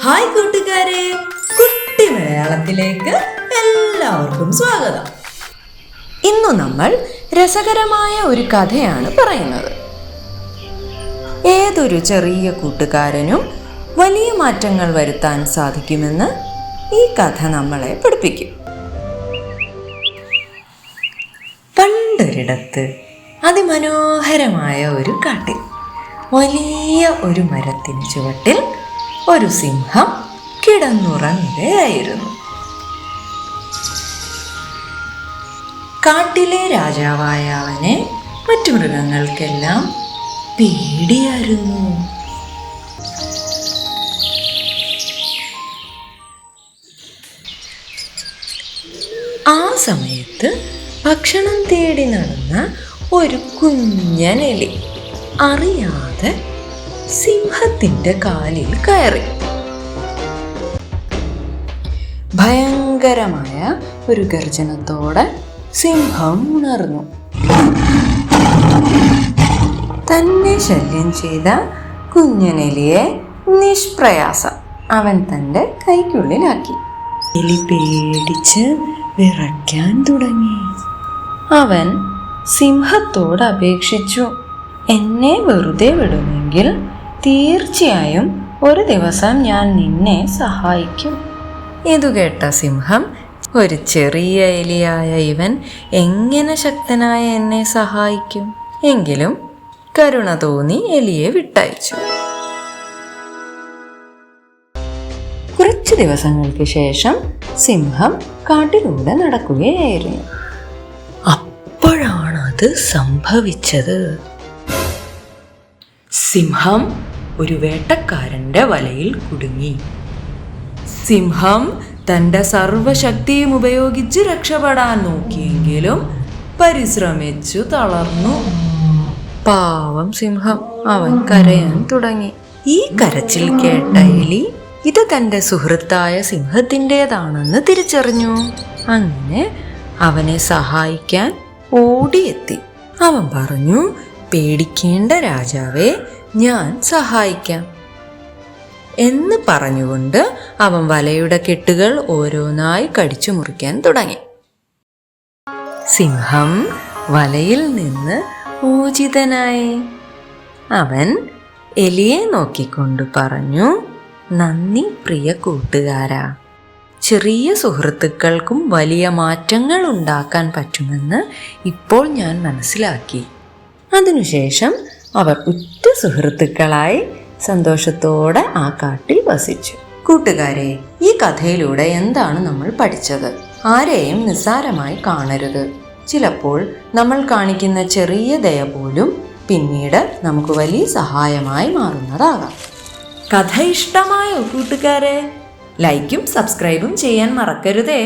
Hi കൂട്ടുകാരെ, കുട്ടി മലയാളത്തിലേക്ക് എല്ലാവർക്കും സ്വാഗതം. ഇന്നു നമ്മൾ രസകരമായ ഒരു കഥയാണ് പറയുന്നത്. ഏതൊരു ചെറിയ കൂട്ടുകാരനും വലിയ മാറ്റങ്ങൾ വരുത്താൻ സാധിക്കുമെന്ന് ഈ കഥ നമ്മളെ പഠിപ്പിക്കും. പണ്ടൊരിടത്ത് അതിമനോഹരമായ ഒരു കാട്ടിൽ വലിയ ഒരു മരത്തിന് ചുവട്ടിൽ ഒരു സിംഹം കിടന്നുറങ്ങുകയായിരുന്നു. കാട്ടിലെ രാജാവായ അവനെ മറ്റു മൃഗങ്ങൾക്കെല്ലാം പേടിയായിരുന്നു. ആ സമയത്ത് ഭക്ഷണം തേടി നടന്ന ഒരു കുഞ്ഞനെലി അറിയാതെ സിംഹത്തിന്റെ കാലിൽ കയറി. ഭയങ്കരമായ ഒരു ഗർജനത്തോടെ സിംഹം ഉണർന്നു. തന്നെ ശല്യം ചെയ്ത കുഞ്ഞനെലിയെ നിഷ്പ്രയാസം അവൻ തന്റെ കൈക്കുള്ളിലാക്കി. എലി പേടിച്ച് വിറയ്ക്കാൻ തുടങ്ങി. അവൻ സിംഹത്തോട് അപേക്ഷിച്ചു, എന്നെ വെറുതെ വിടുമെങ്കിൽ തീർച്ചയായും ഒരു ദിവസം ഞാൻ നിന്നെ സഹായിക്കും. ഇതു കേട്ട സിംഹം, ഒരു ചെറിയ എലിയായ ഇവൻ എങ്ങനെ ശക്തനായ എന്നെ സഹായിക്കും? എങ്കിലും കരുണ തോന്നി എലിയെ വിട്ടയച്ചു. കുറച്ചു ദിവസങ്ങൾക്ക് ശേഷം സിംഹം കാട്ടിലൂടെ നടക്കുകയായിരുന്നു. അപ്പോഴാണത് സംഭവിച്ചത്. സിംഹം ഒരു വേട്ടക്കാരന്റെ വലയിൽ കുടുങ്ങി. സിംഹം തന്റെ സർവശക്തിയും ഉപയോഗിച്ച് രക്ഷപ്പെടാൻ നോക്കിയെങ്കിലും പരിശ്രമിച്ചു തളർന്നു. പാവം സിംഹം, അവൻ കരയാൻ തുടങ്ങി. ഈ കരച്ചിൽ കേട്ട എലി ഇത് തന്റെ സുഹൃത്തായ സിംഹത്തിൻ്റെതാണെന്ന് തിരിച്ചറിഞ്ഞു. അങ്ങനെ അവനെ സഹായിക്കാൻ ഓടിയെത്തി. അവൻ പറഞ്ഞു, പേടിക്കേണ്ട രാജാവേ, ഞാൻ സഹായിക്കാം എന്ന് പറഞ്ഞുകൊണ്ട് അവൻ വലയുടെ കെട്ടുകൾ ഓരോന്നായി കടിച്ചു മുറിക്കാൻ തുടങ്ങി. സിംഹം വലയിൽ നിന്ന് മോചിതനായി. അവൻ എലിയെ നോക്കിക്കൊണ്ട് പറഞ്ഞു, നന്ദി പ്രിയ കൂട്ടുകാരാ. ചെറിയ സുഹൃത്തുക്കൾക്കും വലിയ മാറ്റങ്ങൾ ഉണ്ടാക്കാൻ പറ്റുമെന്ന് ഇപ്പോൾ ഞാൻ മനസ്സിലാക്കി. അതിനുശേഷം അവർ ഉറ്റ സുഹൃത്തുക്കളായി സന്തോഷത്തോടെ ആ കാട്ടിൽ വസിച്ചു. കൂട്ടുകാരെ, ഈ കഥയിലൂടെ എന്താണ് നമ്മൾ പഠിച്ചത്? ആരെയും നിസ്സാരമായി കാണരുത്. ചിലപ്പോൾ നമ്മൾ കാണിക്കുന്ന ചെറിയ ദയ പോലും പിന്നീട് നമുക്ക് വലിയ സഹായമായി മാറുന്നതാകാം. കഥ ഇഷ്ടമായോ കൂട്ടുകാരെ? ലൈക്കും സബ്സ്ക്രൈബും ചെയ്യാൻ മറക്കരുതേ.